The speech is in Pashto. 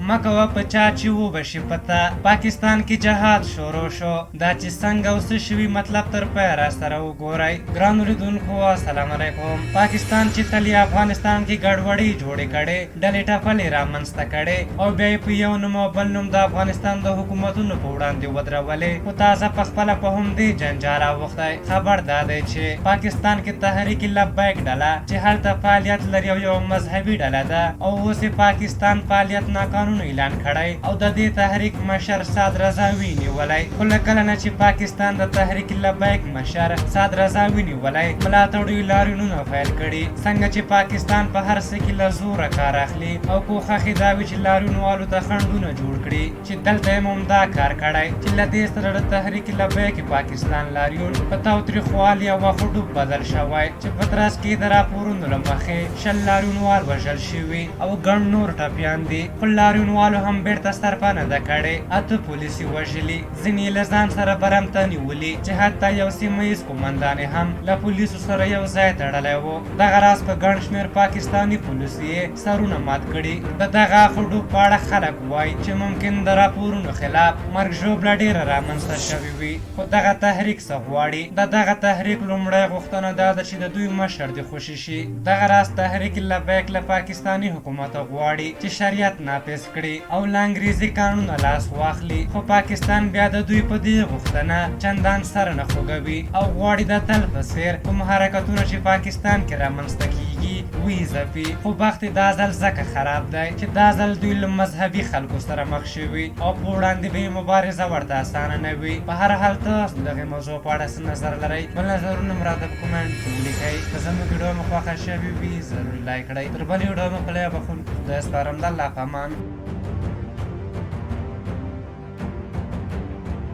مکوه په چا چې وبشي پته پاکستان کې جهاد شروع شو دا چې څنګه اوس شوي مطلب تر پایه راسره وګورئ. ګرانو لیدونکو السلام علیکم. پاکستان چې تل افغانستان کې ګډوډي جوړې کړې ډلې ټپلې رامنځته کړې او بیا یې په یو نوم او بل نوم د افغانستان د حکومتونو په وړاندې ودرولې خو تازه په خپله په همدې جنجال اوښتی. خبر دا دی چې پاکستان کې تحریک لبیک ډله چې هلته فعالیت لري او یو مذهبي ډله ده او اوس پاکستان فعالیت ناقانونه اعلان کړی او د دې تحریک مشر سعد رضاوي نیولی. خو له کله نه چې پاکستان د تحریک لبیک مشر سعد رضاوي نیولی ملاتړو لاریونونه پیل کړي څنګه چې پاکستان په هر څه کې له زوره کار اخلي او کوښښ یې دا وي چې لاریونوالو ته خنډونه جوړ کړي چې دلته یې همدا کار کړی چې له دې سره د تحریک لبیک پاکستان لاریون په تاوتریخوالي او غوډوب بدل شوی چې په ترڅ کې د راپورونو له مخې 10 لاریونوال وژل شوي او ګڼ نور ټپیان دي. خو لاریونوالو هم بیرته سرپه نه ده کړې. 8 پولیس یې وژلي ځینې یې له ځان سره برمته نیولي چې حتی یو سیمه ییز قومندان هم له پولیسو سره یو ځای تړلی و. دغه راز په ګڼ شمېر پاکستاني پولیسو یې سرونه مات کړي. د دغه غوډوب په اړه خلک وایي چې ممکن د راپورونو خلاف مرګ ژوبله ډېره رامنځته شوې وي. خو دغه تحریک څه غواړي؟ د دغه تحریک لومړی غوښتنه دا ده چې د دوی مشر دې خوشي شي. دغه راز تحریک لبیک له پاکستاني حکومت غواړي چې شریعت نافذ کړي او له انګریزي قانونه لاس واخلي. خو پاکستان بیا د دوی په دې غوښتنه چندان سر نه خوږوي او غواړي د تل په څېر کوم حرکتونه چې پاکستان کې رامنځته کیږي ویځپي. خو بخت دا ځل ځکه خراب دی چې دا ځل دوی له مذهبي خلکو سره مخ شوي او په وړاندې به یې مبارزه ورته اسانه نه وي. په هر حال تاسو د دغې موضوع په اړه څه نظر لرئ؟ بل نظرونه مو راته په کومنټ کې ولیکئ. که زموږ ویډیو مو خوښه شوې وي ضرور لایک کړئ. تر بلې ویډیو مو په لایه بخښونکو خدای سپارم. د الله په امان.